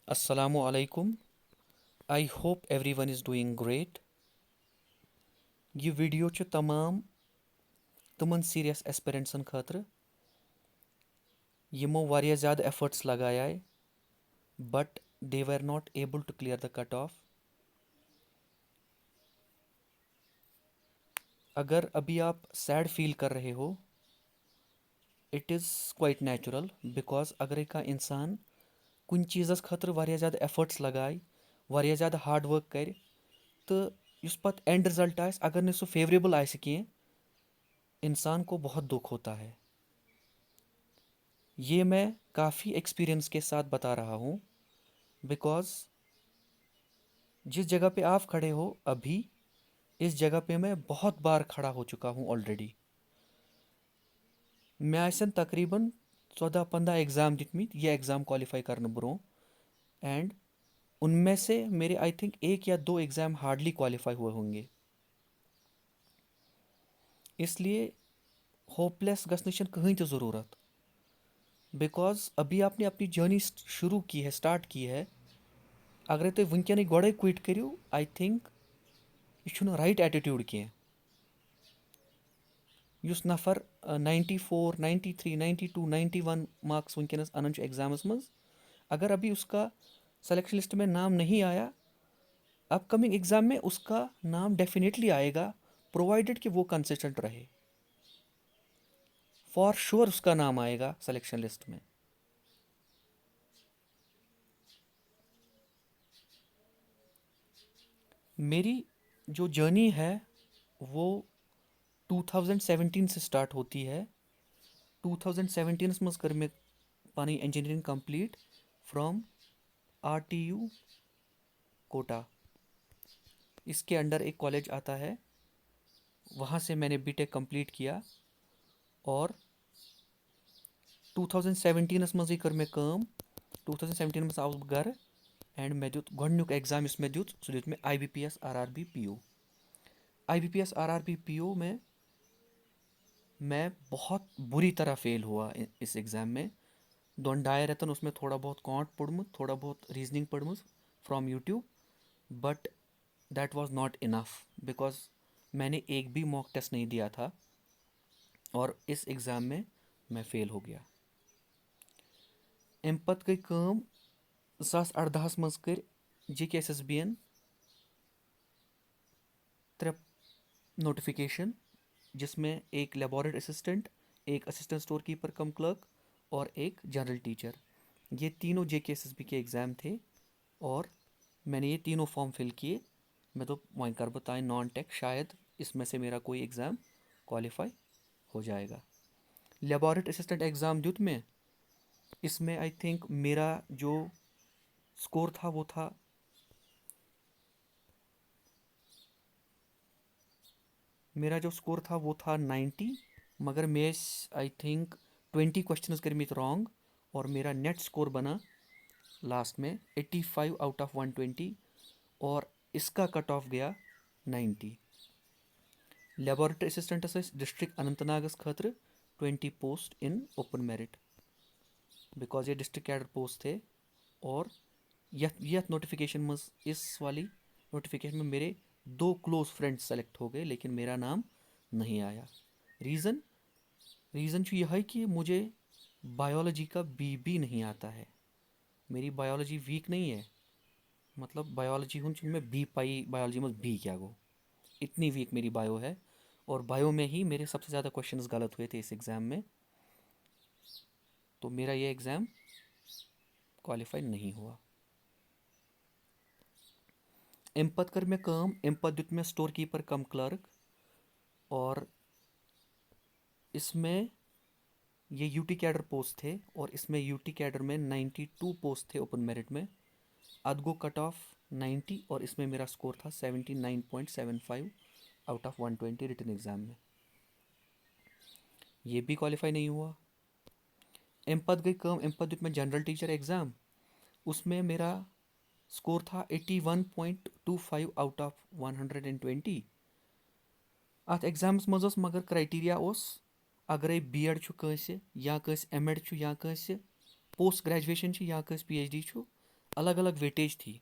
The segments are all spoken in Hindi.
Assalamu alaikum. I hope everyone is doing great. ये वीडियो च तमाम तमन सीरियस एस्पिरेंट्सन खतर यमो वारिया ज़्यादा एफर्ट्स लगाए but they were not able to clear the cut off. अगर अभी आप सैड फील कर रहे हो it is quite natural because अगर का इंसान कुन चीज़स खतर वारिया ज़्यादा एफर्ट्स लगाए वारिया ज़्यादा हार्ड वर्क कर तो युस पत एंड रिजल्ट आस अगर न सो फेवरेबल आस कह इंसान को बहुत दुख होता है. ये मैं काफ़ी एक्सपीरियंस के साथ बता रहा हूँ बिकॉज़ जिस जगह पे आप खड़े हो अभी इस जगह पे मैं बहुत बार खड़ा हो चुका हूँ ऑलरेडी. मैं आसन तकरीबन 14-15 एग्ज़ाम दितमित ये एग्ज़ाम क्वालिफाई करने ब्रो एंड उनमें से मेरे आई थिंक एक या दो एग्ज़ाम हार्डली क्वालिफाई हुए होंगे. इसलिए होपलेस गसन कहीं तो ज़रूरत बिकॉज अभी आपने अपनी जर्नी शुरू की है स्टार्ट की है. अगर तुम वनकन गोड़े क्विट करो आई थिंक यह राइट एटीट्यूड कह. युस नफर 94 93 92 91 मार्क्स वनकस अन एग्जामस मज अगर अभी उसका सिलेक्शन लिस्ट में नाम नहीं आया अपकमिंग एग्जाम में उसका नाम डेफिनेटली आएगा प्रोवाइडेड कि वो कंसिस्टेंट रहे. फॉर श्योर उसका नाम आएगा सिलेक्शन लिस्ट में. मेरी जो जर्नी है वो 2017 से स्टार्ट होती है. 2017 मज कर मे पानी engineering complete from RTU Kota. इसके अंडर एक कॉलेज आता है वहाँ से मैंने बीटेक कंप्लीट किया और 2017 मज कर मे काम. 2017 मज आउस बह घर एंड मे दुत गोडनुक एग्जाम इस मे दुत सह दुत मे IBPS RRB PO. IBPS RRB PO में मैं बहुत बुरी तरह फेल हुआ इस एग्ज़ाम में. दोन ढाई रेतन उसमें थोड़ा बहुत कॉन्ट पढ़मुत थोड़ा बहुत रीजनिंग पढ़मुत from YouTube but that was not enough because मैंने एक भी मॉक टेस्ट नहीं दिया था और इस एग्ज़ाम में मैं फेल हो गया. अम पत गई काम 2018 मज कर JKSSB यन 3 नोटिफिकेशन जिसमें एक लेबोरेटरी असिस्टेंट एक असिस्टेंट स्टोर कीपर कम क्लर्क और एक जनरल टीचर. ये तीनों JKSSB के एग्ज़ाम थे और मैंने ये तीनों फॉर्म फिल किए. मैं तो वहीं कर बताएं नॉन टेक शायद इसमें से मेरा कोई एग्ज़ाम क्वालिफाई हो जाएगा. लेबोरेटरी असिस्टेंट एग्ज़ाम दुत में इसमें आई थिंक मेरा जो स्कोर था वो था मेरा जो स्कोर था वो था 90 मगर मैं आई थिंक 20 क्वेश्चन करमित रॉन्ग और मेरा नेट स्कोर बना लास्ट में 85 आउट ऑफ 120 और इसका कट ऑफ गया 90. लेबोरेटरी असिस्टेंटस डिस्ट्रिक्ट अनंतनागस खतर 20 post in open merit because ये डिस्ट्रिक्ट कैडर पोस्ट थे और यथ नोटिफिकेशन मज इस वाली नोटिफिकेशन में मेरे 2 क्लोज फ्रेंड्स सेलेक्ट हो गए लेकिन मेरा नाम नहीं आया. रीज़न रीज़न यह है कि मुझे बायोलॉजी का बी नहीं आता है. मेरी बायोलॉजी वीक नहीं है मतलब बायोलॉजी हूँ मैं बी पाई बायोलॉजी में बी क्या गो इतनी वीक मेरी बायो है और बायो में ही मेरे सबसे ज़्यादा क्वेश्चंस गलत हुए थे इस एग्ज़ाम में. तो मेरा ये एग्ज़ाम क्वालिफाई नहीं हुआ. अम पत कर मे काम अम पत दुत मे स्टोर कीपर कम क्लर्क और इसमें ये यूटी कैडर पोस्ट थे और इसमें यूटी कैडर में 92 पोस्ट थे ओपन मेरिट में. अदगो कट ऑफ 90 और इसमें मेरा स्कोर था 79.75 आउट ऑफ 120 रिटन एग्ज़ाम में. ये भी क्वालिफाई नहीं हुआ. अम पत गई काम अम पत दुत में जनरल टीचर एग्ज़ाम उसमें मेरा स्कोर था 81.25 आउट ऑफ 120. अत एग्जामस मज मगर क्राइटेरिया अगर BEd या कंस MEd या कंस पोस्ट ग्रेजुएशन या कंस PhD अलग अलग वेटेज थी।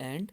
एंड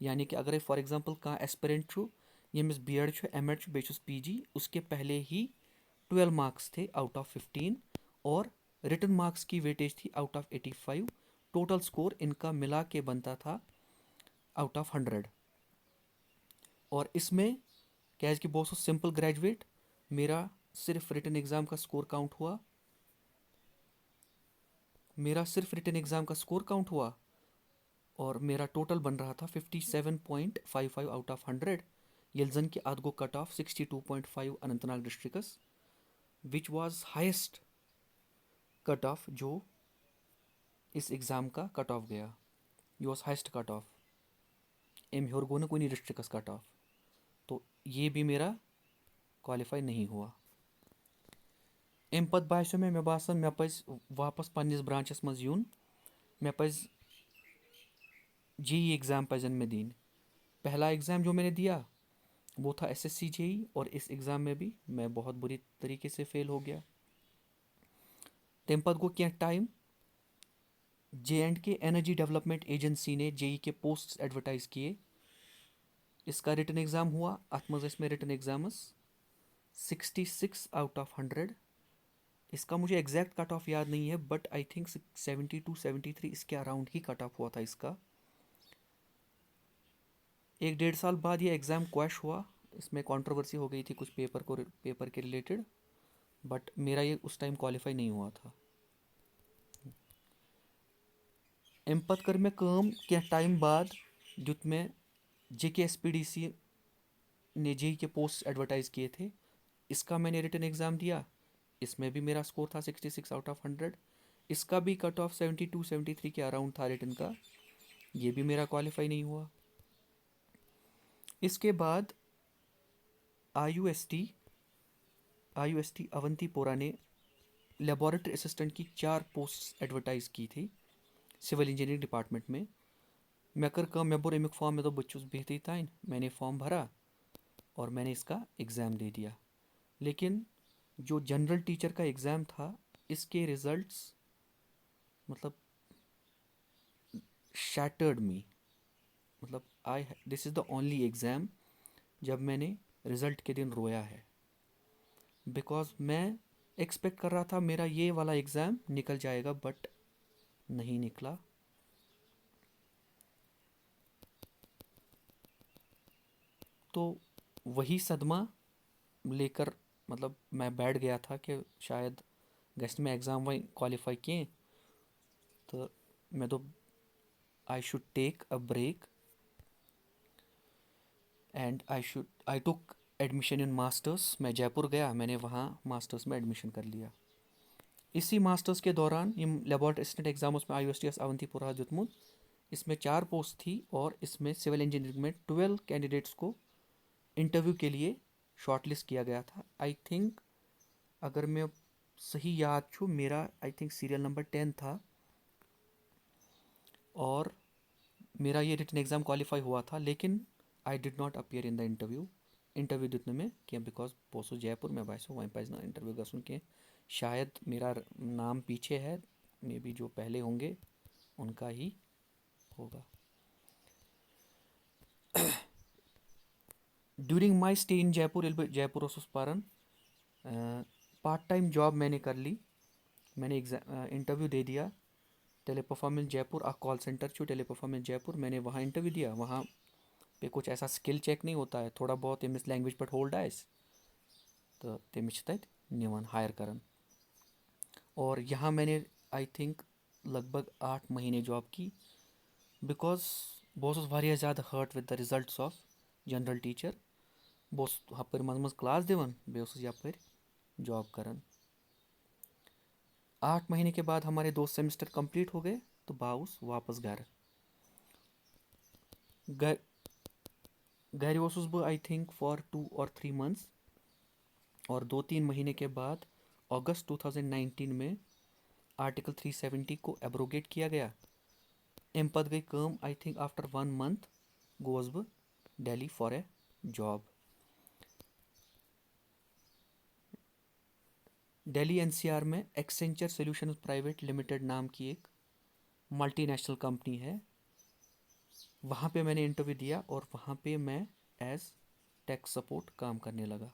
यानी कि अगर फॉर एग्जांपल कहाँ एस्पिरेंट छू यमिस बी एड छू, एम एड छू, बेचुस पी जी, उसके पहले ही 12 मार्क्स थे आउट ऑफ 15 और रिटन मार्क्स की वेटेज थी आउट ऑफ 85। टोटल स्कोर इनका मिला के बनता था आउट ऑफ 100। और इसमें क्या कि बहुत सिंपल ग्रेजुएट, मेरा सिर्फ रिटन एग्ज़ाम का स्कोर काउंट हुआ, और मेरा टोटल बन रहा था 57.55 आउट ऑफ 100, ये जन कि अत गो cut off 62.5 Anantnag districts, which was highest cut off जो इस एग्ज़ाम का कट ऑफ गया। ये वाज हाइस्ट कट ऑफ, एम हेर गो ना कुछ डिस्ट्रिक्टस कट ऑफ, तो ये भी मेरा क्वालिफाई नहीं हुआ। अम पत बासो मे बासान मे पज वापस पन्निस ब्रांचस मज यून, मे पज जेई एग्ज़ाम पजन में दिन। पहला एग्ज़ाम जो मैंने दिया वो था एसएससी जेई, और इस एग्ज़ाम में भी मैं बहुत बुरी तरीके से फेल हो गया। तम पत गो क्या time, J&K energy development agency ने जेई के पोस्ट एडवर्टाइज किए, इसका रिटन एग्ज़ाम हुआ, अत मज में रिटन एग्ज़ामस 66 आउट ऑफ 100। इसका मुझे एग्जैक्ट कट ऑफ याद नहीं है, बट आई थिंक 72-73 इसके अराउंड ही कट ऑफ हुआ था इसका। 1-1.5 साल बाद ये एग्ज़ाम क्वैश हुआ, इसमें कंट्रोवर्सी हो गई थी कुछ पेपर के रिलेटेड, बट मेरा ये उस टाइम क्वालिफाई नहीं हुआ था। अम पत कर मे काम क्या टाइम बाद दुत में JKSPDC ने जेई के पोस्ट एडवर्टाइज किए थे, इसका मैंने रिटन एग्ज़ाम दिया, इसमें भी मेरा स्कोर था 66 आउट ऑफ 100। इसका भी कट ऑफ 72-73 के अराउंड था रिटन का, ये भी मेरा क्वालिफाई नहीं हुआ। इसके बाद IUST अवंतीपोरा ने लेबोरेटरी असिस्टेंट की 4 पोस्ट एडवर्टाइज की थी सिविल इंजीनियरिंग डिपार्टमेंट में। मैं कर कम मैं बोर अमुक फॉर्म में तो बच्चों बेहतरी ताइन, मैंने फॉर्म भरा और मैंने इसका एग्ज़ाम दे दिया। लेकिन जो जनरल टीचर का एग्ज़ाम था, इसके रिज़ल्ट्स मतलब शैटर्ड मी, मतलब this is the only exam जब मैंने रिज़ल्ट के दिन रोया है, बिकॉज मैं एक्सपेक्ट कर रहा था मेरा ये वाला एग्ज़ाम निकल जाएगा, बट नहीं निकला। तो वही सदमा लेकर मतलब मैं बैठ गया था कि शायद गस्ट में एग्ज़ाम वही क्वालिफाई किए, तो मैं तो I should take a break and I took admission in masters. मैं जयपुर गया, मैंने वहाँ मास्टर्स में एडमिशन कर लिया। इसी मास्टर्स के दौरान यम लेबोरेटरी असिस्टेंट एग्जाम्स में IUSTS अवंतीपुरा दितमुत, इसमें 4 पोस्ट थी और इसमें सिविल इंजीनियरिंग में 12 कैंडिडेट्स को इंटरव्यू के लिए शॉर्टलिस्ट किया गया था। आई थिंक अगर मैं सही याद छू, मेरा आई थिंक सीरियल नंबर 10 था और मेरा ये रिटन एग्ज़ाम क्वालिफाई हुआ था, लेकिन I did not appear in the interview दितने में क्या, बिकॉज पोसो जयपुर में बाइसो वहीं पर ना इंटरव्यू का सुन के शायद मेरा नाम पीछे है, मे बी जो पहले होंगे उनका ही होगा। During my stay in Jaipur Jaipur ओसुस पारन पार्ट टाइम जॉब मैंने कर ली। मैंने इंटरव्यू दे दिया tele performance Jaipur, call centre छू टेली परफॉर्मेंस जयपुर, मैंने वहाँ इंटरव्यू दिया। वहाँ पे कुछ ऐसा स्किल चेक नहीं होता है, थोड़ा बहुत एमएस लैंग्वेज पर होल्ड आइस तो तमिस तत निवन हायर करन। और यहाँ मैंने आई थिंक लगभग 8 महीने जॉब की, बिकॉज बहुत वारिया ज़्यादा hurt with the results of general teacher. बहुत हपर मज मज क्लास दिवन बे यपर जॉब करन। 8 महीने के बाद हमारे 2 सेमेस्टर कंप्लीट हो गए, तो बाउस वापस घर घर घर वोसुस बह आई थिंक फॉर 2 और 3 मंथ्स, और 2-3 महीने के बाद अगस्त 2019 में आर्टिकल 370 को एब्रोगेट किया गया। अम पत गई कम, आई थिंक आफ्टर 1 मंथ गोस बह Delhi for a job. Delhi NCR में एक्सेंचर सॉल्यूशंस प्राइवेट लिमिटेड नाम की एक मल्टीनेशनल कंपनी है, वहाँ पे मैंने इंटरव्यू दिया और वहाँ पे मैं एज टेक सपोर्ट काम करने लगा।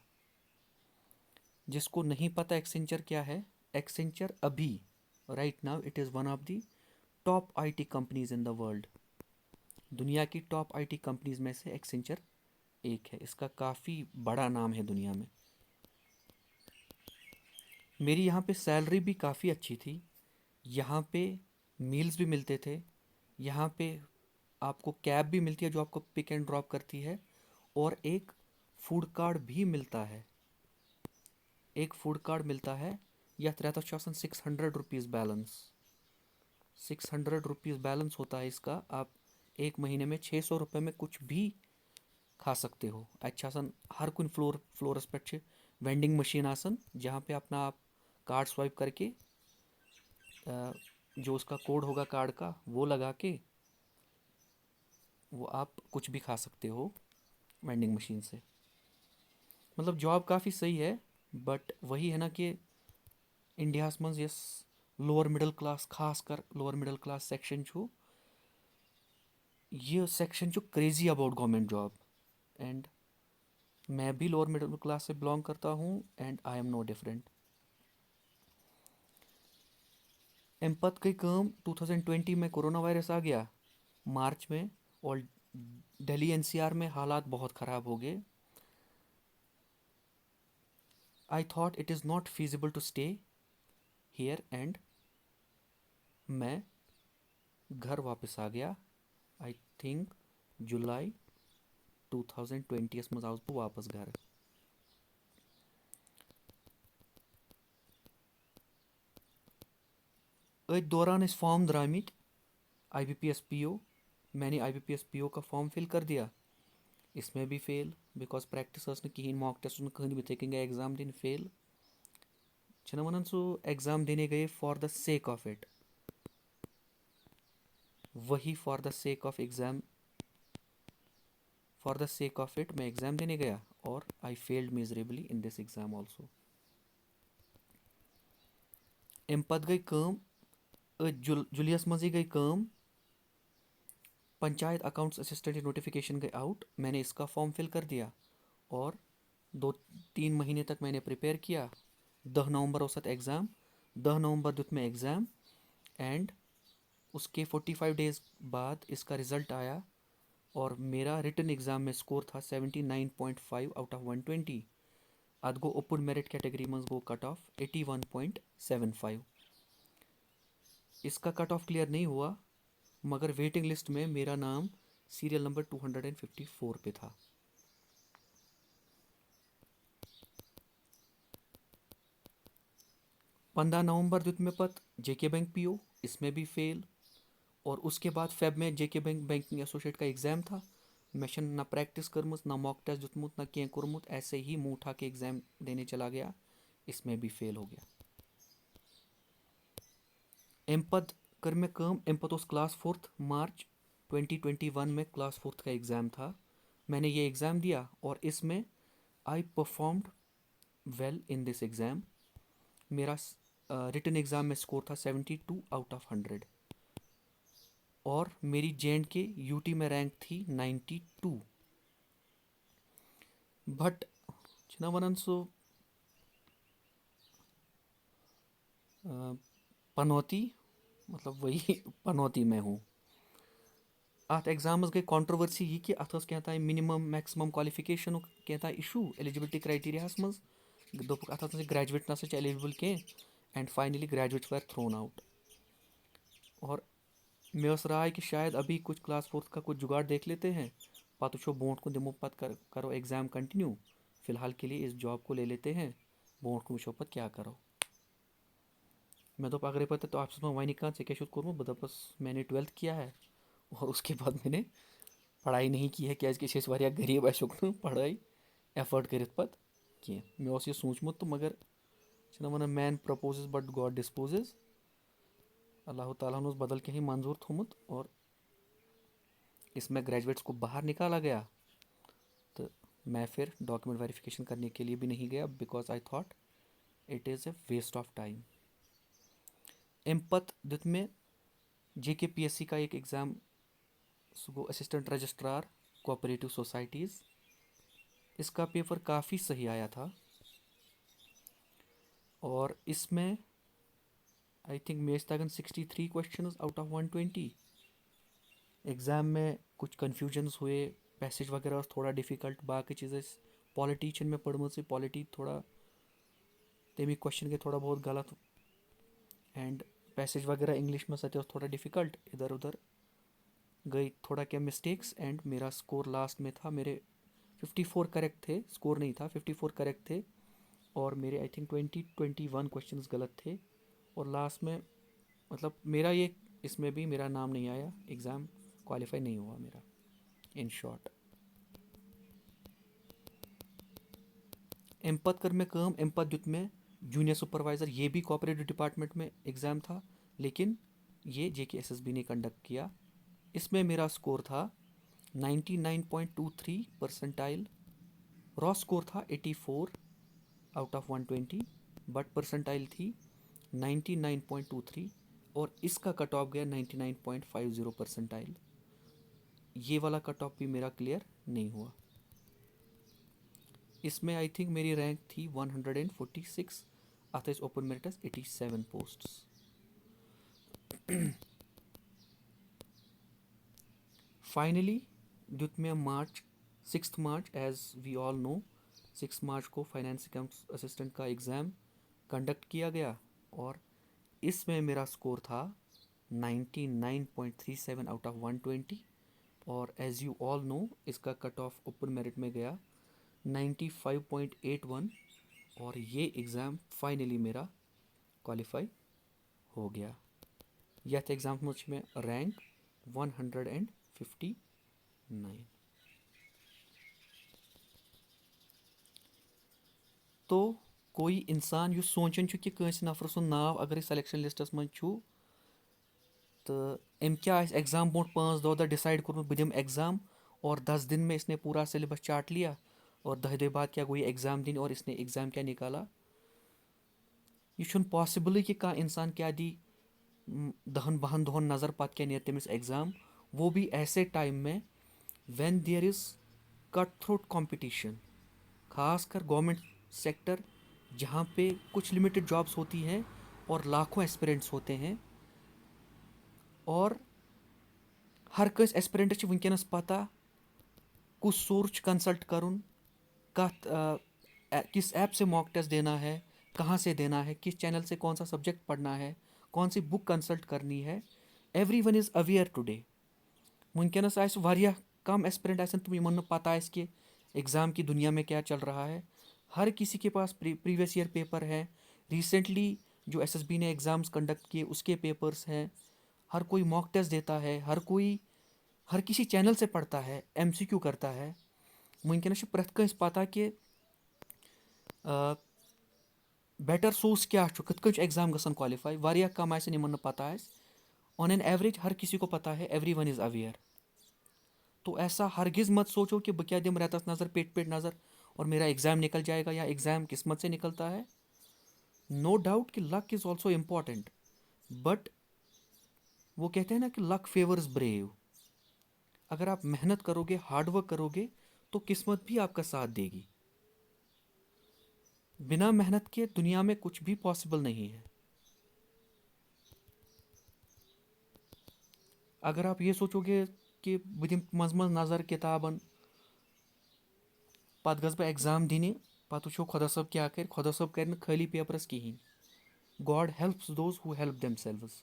जिसको नहीं पता एक्सेंचर क्या है, एक्सेंचर अभी right now it is one of the top IT companies in the world. दुनिया की टॉप आईटी कंपनीज में से एक्सेंचर एक है, इसका काफ़ी बड़ा नाम है दुनिया में। मेरी यहाँ पे सैलरी भी काफ़ी अच्छी थी, यहाँ पे मील्स भी मिलते थे, यहाँ पे आपको कैब भी मिलती है जो आपको पिक एंड ड्रॉप करती है, और एक फूड कार्ड भी मिलता है। एक फूड कार्ड मिलता है, या 600 रुपीज़ बैलेंस, 600 रुपीज़ बैलेंस होता है इसका। आप एक महीने में 600 रुपये में कुछ भी खा सकते हो। अच्छा सन हर कुछ फ्लोरस पे वेंडिंग मशीन आसन, जहाँ पे अपना आप कार्ड स्वाइप करके जो उसका कोड होगा कार्ड का वो लगा के वो आप कुछ भी खा सकते हो वेंडिंग मशीन से। मतलब जॉब काफ़ी सही है, बट वही है ना कि इंडियास मज यस लोअर मिडल क्लास, खास कर लोअर मिडल क्लास सेक्शन छू, ये सेक्शन जो crazy about government job. And मैं भी लोअर मिडिल क्लास से बिलोंग करता हूँ, and I am no different. एम्पत गई काम 2020 में कोरोना वायरस आ गया मार्च में, और दिल्ली एनसीआर में हालात बहुत ख़राब हो गए। I thought it is not feasible to stay here, and मैं घर वापस आ गया। आई थिंक जुलाई 2020 मज आउस बह वापस घर। अथ दौरान फॉर्म द्रामित IBPS PO, मैंने IBPS PO का फॉर्म फिल कर दिया, इसमें भी फेल, बिकॉज प्रैक्टिस कहीं, मॉक टेस्ट कहीं भी थे गए एग्ज़ाम दिन फेल। वन सो एग्ज़ाम देने गए for the sake of it, वही for the sake of exam, for the sake of it मैं एग्ज़ाम देने गया और I failed miserably in this exam also. अम पत गई कम, जुलियस मजी गई कम, पंचायत अकाउंट्स असिस्टेंट की नोटिफिकेशन गई आउट, मैंने इसका फॉर्म फिल कर दिया और 2-3 महीने तक मैंने प्रिपेयर किया। 10 नवंबर औसत एग्ज़ाम, 10 नवंबर दुत में एग्ज़ाम, एंड उसके 45 डेज़ बाद इसका रिज़ल्ट आया और मेरा रिटन एग्ज़ाम में स्कोर था 79.5 आउट ऑफ 120। अद गो ओपन मेरिट कैटेगरी मज गो कट ऑफ 81.75। इसका कट ऑफ क्लियर नहीं हुआ, मगर वेटिंग लिस्ट में मेरा नाम सीरियल नंबर 254 पे था। 15 नवंबर दुत में पत JK बैंक PO, इसमें भी फेल। और उसके बाद फेब में JK बैंक बैंकिंग एसोसिएट का एग्ज़ाम था, मैं ना प्रैक्टिस करमुत, ना मॉक टेस्ट दुतमुत, ना क्या कुरमुत, ऐसे ही मुँह उठा के एग्ज़ाम देने चला गया, इसमें भी फेल हो गया। एमपद कर में कम, एमपद उस क्लास 4 मार्च 2021 में क्लास 4 का एग्ज़ाम था, मैंने ये एग्ज़ाम दिया और इसमें आई performed well in this exam. मेरा रिटन एग्ज़ाम में स्कोर था 72 आउट ऑफ 100, और मेरी JNK UT में रैंक थी 92। बट छिना वनन सो पनौती, मतलब वही पनौती में हूँ। अत एग्जामस गई कंट्रोवर्सी यह कि अत क्या मिनिमम मैक्सिमम क्वालिफिकेशन क्या इशू एलिजिबिलिटी क्राइटेरिया मज दोप अत ग्रेजुएट ना एलिजिबल कह, and finally graduates were thrown out. और मे राय कि शायद अभी कुछ क्लास 4 का कुछ जुगाड़ देख लेते हैं, पत वो बोट को दिमो पत करो एग्ज़ाम कंटिन्यू, फ़िलहाल के लिए इस जॉब को ले लेते हैं, बोट को वो पत क्या करो। मैं दोप अगर पता तो आपसे वन क्या कोर्मुत, बह दपस मैंने 12th किया है और उसके बाद मैंने पढ़ाई नहीं की है, क्या वारिया गरीब अशोक पढ़ाई एफर्ट करित पत कह। मे ये सोचमुत तो मगर one man proposes but God disposes, Allah Taala ने बदल के ही मंजूर थोमुत और इसमें ग्रेजुएट्स को बाहर निकाला गया। तो मैं फिर डॉक्यूमेंट वेरिफिकेशन करने के लिए भी नहीं गया, because I thought it is a waste of time. अमि पत दित मे JKPSC का एक exam, so go assistant registrar cooperative societies. इसका पेपर काफ़ी सही आया था और इसमें आई थिंक मेज तगन 63 क्वेश्चन आउट ऑफ 120। एग्ज़ाम में कुछ कन्फ्यूजन्स हुए, पैसेज वगैरह थोड़ा डिफ़िकल्ट, बाकी चीज़ें पॉलिटिशियन में पढ़म से पॉलिटी थोड़ा तमिक क्वेश्चन गए थोड़ा बहुत गलत, एंड पैसेज वगैरह इंग्लिश में सत्य थोड़ा डिफ़िकल्ट, इधर उधर गई थोड़ा क्या मिस्टेक्स, एंड मेरा स्कोर लास्ट में था, मेरे 54 करेक्ट थे, स्कोर नहीं था, 54 करेक्ट थे और मेरे आई थिंक 21 क्वेश्चंस गलत थे। और लास्ट में मतलब मेरा ये इसमें भी मेरा नाम नहीं आया, एग्ज़ाम क्वालिफाई नहीं हुआ मेरा, इन शॉर्ट। अमि पत कर मे काम, अमि पत दुत मे जूनियर सुपरवाइज़र, ये भी कोऑपरेटिव डिपार्टमेंट में एग्ज़ाम था, लेकिन ये JKSSB ने कंडक्ट किया। इसमें मेरा स्कोर था 99.23 परसेंटाइल, रॉ स्कोर था 84 आउट ऑफ 120, बट परसेंटाइल थी 99.23 और इसका कट ऑफ गया 99.50 परसेंटाइल। ये वाला कट ऑफ भी मेरा क्लियर नहीं हुआ। इसमें आई थिंक मेरी रैंक थी 146, अतः ओपन मेरिट 87 पोस्ट्स। फाइनली दुत में मार्च 6 मार्च, एज वी ऑल नो 6 मार्च को फाइनेंस अकाउंट्स असिस्टेंट का एग्ज़ाम कंडक्ट किया गया और इसमें मेरा स्कोर था 99.37 आउट ऑफ 120 और एज यू ऑल नो इसका कट ऑफ ओपन मेरिट में गया 95.81 और ये एग्ज़ाम फाइनली मेरा क्वालिफाई हो गया। यथ एग्ज़ाम में रैंक 159। तो कोई इंसान यु सोचन कि कंस नफर सुन नाव अगर सिलेक्शन लिस्टस मं तो अम क्या एग्ज़ाम ब्रोट 5 दह डिसाइड कोर्मुत बह दिम एग्ज़ाम और 10 दिन में इसने पूरा सिलेबस चाट लिया और 10 दिन बाद क्या गो ये एग्ज़ाम दिन और इसने एग्ज़ाम क्या निकाला। यह पॉसिबल कि कह इंसान क्या दी 10-12 दोहन नज़र पत क्या नेर तमिस एग्ज़ाम, वो भी ऐसे टाइम में when there is cut throat competition, खासकर गवर्नमेंट सेक्टर जहाँ पे कुछ लिमिटेड जॉब्स होती हैं और लाखों एस्पिरेंट्स होते हैं और हर कंस एस्पिरेंटस वनकस पता कुछ सोर्स कंसल्ट करुन, कत किस ऐप से मॉक टेस्ट देना है, कहाँ से देना है, किस चैनल से कौन सा सब्जेक्ट पढ़ना है, कौन सी बुक कंसल्ट करनी है। Everyone is aware today. वनकस आया कम एस्पिरेंट आसन तुम यमन पता आस कि एग्ज़ाम की दुनिया में क्या चल रहा है। हर किसी के पास प्रीवियस ईयर पेपर है, रिसेंटली जो SSB ने एग्ज़ाम्स कंडक्ट किए उसके पेपर्स हैं, हर कोई मॉक टेस्ट देता है, हर किसी चैनल से पढ़ता है, MCQ करता है। वनकस प्रथ कंस पता कि बेटर सोर्स क्या कत एग्ज़ाम गसन क्वालिफाई, वारिया कम आसन यमन पता आस। ऑन एन एवरेज हर किसी को पता है, एवरी वन इज़ अवेयर। तो ऐसा हरगिज़ मत सोचो कि क्या दिम रेतस नज़र पेट नज़र और मेरा एग्ज़ाम निकल जाएगा या एग्ज़ाम किस्मत से निकलता है। नो डाउट कि luck is also important, but वो कहते हैं ना कि लक फेवर्स ब्रेव। अगर आप मेहनत करोगे, हार्डवर्क करोगे तो किस्मत भी आपका साथ देगी। बिना मेहनत के दुनिया में कुछ भी पॉसिबल नहीं है। अगर आप ये सोचोगे कि बह दिम मज नज़र किताबन पत गस बह एग्ज़ाम दिने, पत वुचो खुदा सब क्या कर, खुदा सब कर खाली पेपरस कहें। God helps those who help themselves.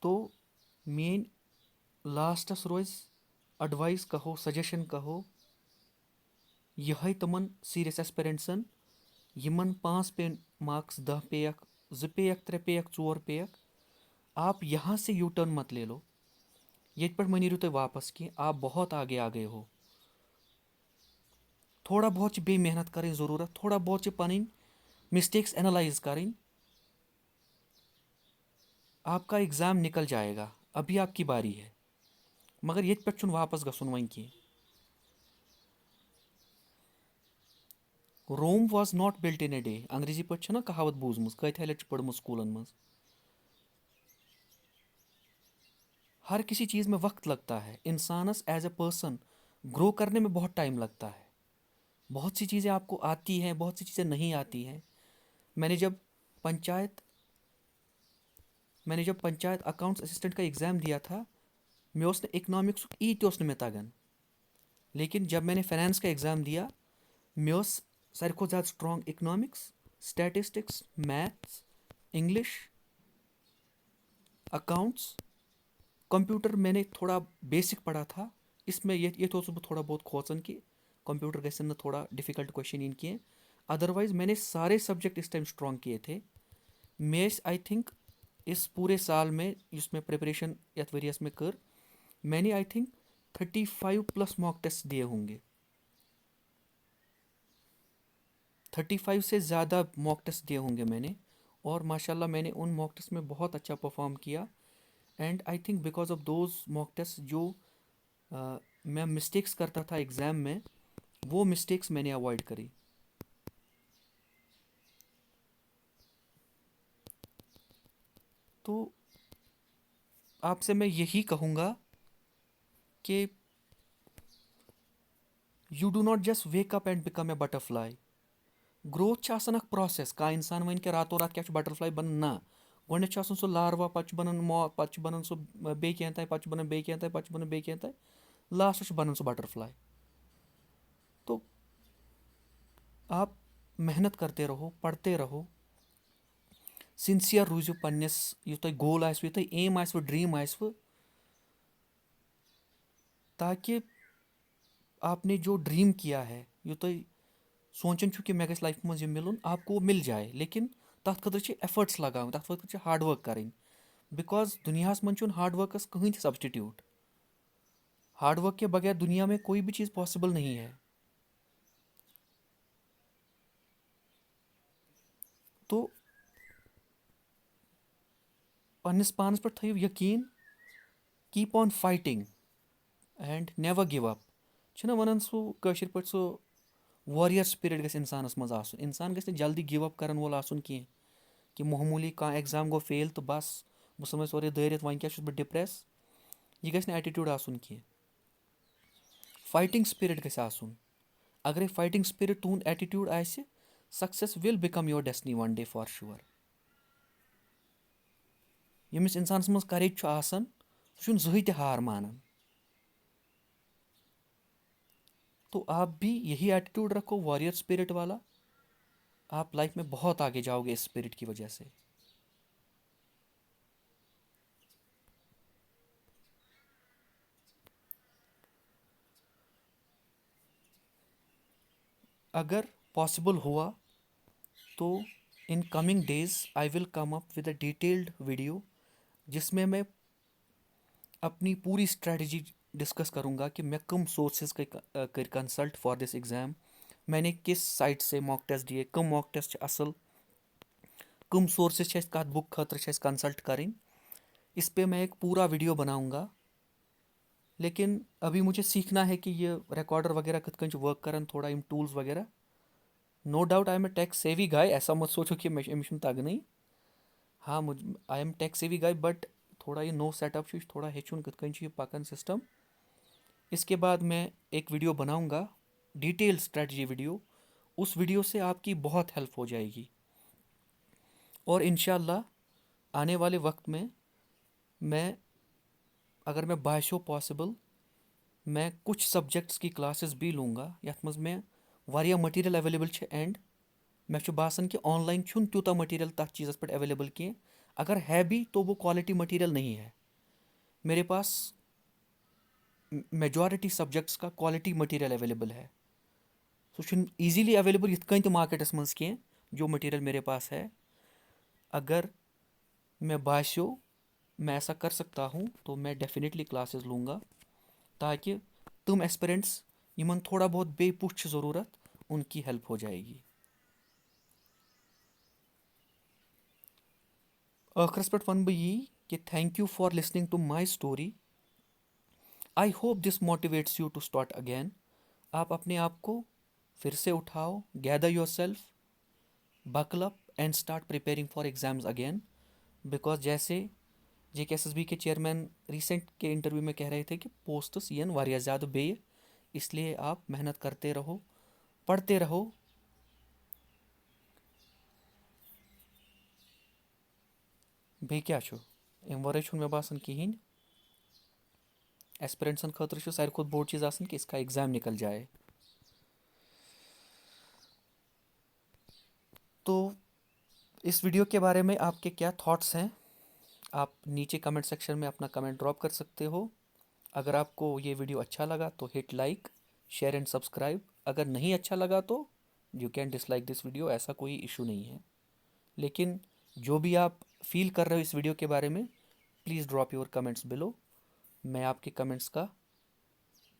तो मेन लास्टस रोज एडवाइस कहो, सजेशन कहो, यह तमन सीरियस एस्पिरेंट्सन यमन 5 पे मार्क्स 10 पेयक, 2 पेयक, 3 पेयक, 4 पेयक, आप यहाँ से यू टर्न मत ले लो, ये पे मनी तुम वापस कि आप बहुत आगे आ गए हो। थोड़ा बहुत बे मेहनत करें ज़रूरत, थोड़ा बहुत पन मिस्टेक्स एनालाइज करें। आपका एग्ज़ाम निकल जाएगा, अभी आपकी बारी है, मगर ये पे वापस गसन वन कह। Rome was not built in a day. अंग्रेजी पे ना कहावत बूझम कत लट पढ़म स्कूलन मज। हर किसी चीज़ में वक्त लगता है। इंसानस एज ए पर्सन ग्रो करने में बहुत टाइम लगता है। बहुत सी चीज़ें आपको आती हैं, बहुत सी चीज़ें नहीं आती हैं। मैंने जब पंचायत मैंने जब पंचायत अकाउंट्स असिस्टेंट का एग्ज़ाम दिया था, मे उस इकनॉमिक्स ई तो मे तगन। लेकिन जब मैंने फाइनेंस का एग्ज़ाम दिया, मे सारे को ज़्यादा strong economics, statistics, maths, English, accounts, computer मैंने थोड़ा बेसिक पढ़ा था। इसमें ये तो थोड़ा बहुत खोचन कि कंप्यूटर गसन न थोड़ा डिफ़िकल्ट क्वेश्चन इन किए। अदरवाइज मैंने सारे सब्जेक्ट इस टाइम स्ट्रॉन्ग किए थे। मैं आई थिंक इस पूरे साल में इसमें प्रिपरेशन यथ वरियस में कर, मैंने आई थिंक 35+ मॉक टेस्ट दिए होंगे। 35 से ज़्यादा मॉक टेस्ट दिए होंगे मैंने। और माशाल्लाह मैंने उन मॉक टेस्ट में बहुत अच्छा परफॉर्म किया। And I think because of those mock test जो मैं मिस्टेक्स करता था एग्ज़ाम में, वो मिस्टेक्स मैंने अवॉइड करी। तो आपसे मैं यही कहूँगा कि you do not just wake up and become a butterfly. Growth process का इंसान वन के रातों रात क्या बटरफ्लाई बन ना। गोडनेथ सो लार्वा पे बनन मॉ पे बनन सो बे क्या पे बनन बे क्या पे बनन बे क्या लास्ट बनन सो बटरफ्लाई। तो आप मेहनत करते रहो, पढ़ते रहो, सिंसियर रूजो पन्निस यु तुम गोल आसव, यु तुम एम आसव, ड्रीम आसव, ताकि आपने जो ड्रीम किया है, यु तुम सोचन छु कि मे गस लाइफ मज मिलुन, आपको वो मिल जाए। लेकिन तथ खतर एफर्ट्स लगान, तथ खतर हार्ड वर्क करें। बिकॉज दुनिया मन हार्ड वर्कस कहीं सब्सटीट्यूट। हार्ड वर्क के बगैर दुनिया में कोई भी चीज़ पॉसिबल नहीं है। तो पन्निस पानस पर थयु यकीन, keep on fighting and never give up. छना वनान सो कशिर पे सो वॉरियर स्पिरिट गस इंसानस मज आसुन। इंसान गस जल्दी गिव अप करन वोल आसुन की कि मामूली कह एग्जाम गो फेल तो बस बह समझ सोरे दारित वन क्या बह डिप्रेस। यह गस एटीट्यूड आसुन की। फाइटिंग स्पिरिट गस आसुन। अगर फाइटिंग स्पिरिट तुंद एटीट्यूड आसि, success will become your destiny one day for sure. यमिस इंसानस मज करेज छु आसन, सह जहीं ते हार मानन। तो आप भी यही एटीट्यूड रखो, वॉरियर स्पिरिट वाला। आप लाइफ में बहुत आगे जाओगे इस स्पिरिट की वजह से। अगर पॉसिबल हुआ तो in coming days I will come up with a detailed video, जिसमें मैं अपनी पूरी स्ट्रेटजी डिस्कस करूंगा कि मैं कम सोर्सेज कर कंसल्ट फॉर दिस एग्ज़ाम। मैंने किस साइट से मॉक टेस्ट दिए, कम मॉक टेस्ट असल, कम सोर्सेज कत बुक खतर कंसल्ट करें। इस पे मैं एक पूरा वीडियो बनाऊंगा। लेकिन अभी मुझे सीखना है कि ये रिकॉर्डर वगैरह कत कन वर्क करन, थोड़ा इन टूल्स वगैरह। No doubt I am a tech savvy guy, ऐसा मत सोचो कि मैं तग नहीं। हाँ मुझ I am take savvy guy, but थोड़ा ये नो सेटअप थोड़ा हेचुन कत कन पकन सिस्टम। इसके बाद मैं एक वीडियो बनाऊंगा, डिटेल स्ट्रेटजी वीडियो। उस वीडियो से आपकी बहुत हेल्प हो जाएगी। और इंशाल्लाह आने वाले वक्त में मैं, अगर मैं बाशो पॉसिबल, मैं कुछ सब्जेक्ट्स की क्लासेस भी लूँगा यथ मज में वारिया मटीरियल अवेलेबल एंड मे बासान कि ऑनलाइन तूता मटीरियल तथ चीज़ पे अवेलेबल की। अगर है भी तो वो क्वालिटी मटीरियल नहीं है। मेरे पास मेजॉरिटी सब्जेक्ट्स का क्वालिटी मटीरियल अवेलेबल है। सो ईजीली अवेलेबल इत कन मार्केटस मज कह जो मटीरियल मेरे पास है। अगर मैं बास्यो मैं ऐसा कर सकता हूँ तो मैं डेफिनेटली क्लासेस लूँगा, ताकि तुम एस्पिरेंट्स यमन थोड़ा बहुत बे पुश ज़रूरत, उनकी हेल्प हो जाएगी। आखिरस पे वन बह यी कि thank you for listening to my story. I hope this motivates you to start again. आप अपने आप को फिर से उठाओ, gather your self, buckle up and start preparing for exams again. Because जैसे JKSSB के चेयरमैन रिसेंट के इंटरव्यू में कह रहे थे कि पोस्ट्स यन वारिया ज़्यादा बेय, इसलिए आप मेहनत करते रहो, पढ़ते रहो। बेय क्या छो अमि वराय छुन मे बासान कहें। एस्पिरेंट्सन खतर सारे खुद बोड़ चीज़ आसान कि इसका एग्ज़ाम निकल जाए। तो इस वीडियो के बारे में आपके क्या थॉट्स हैं, आप नीचे कमेंट सेक्शन में अपना कमेंट ड्रॉप कर सकते हो। अगर आपको ये वीडियो अच्छा लगा तो hit like, share and subscribe. अगर नहीं अच्छा लगा तो you can dislike this video, ऐसा कोई इशू नहीं है। लेकिन जो भी आप फील कर रहे हो इस वीडियो के बारे में, please drop your comments below. मैं आपके कमेंट्स का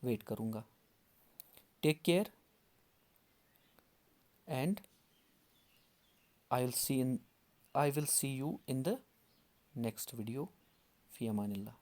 वेट करूँगा। Take care and I will see you in the next video. Fi amanillah.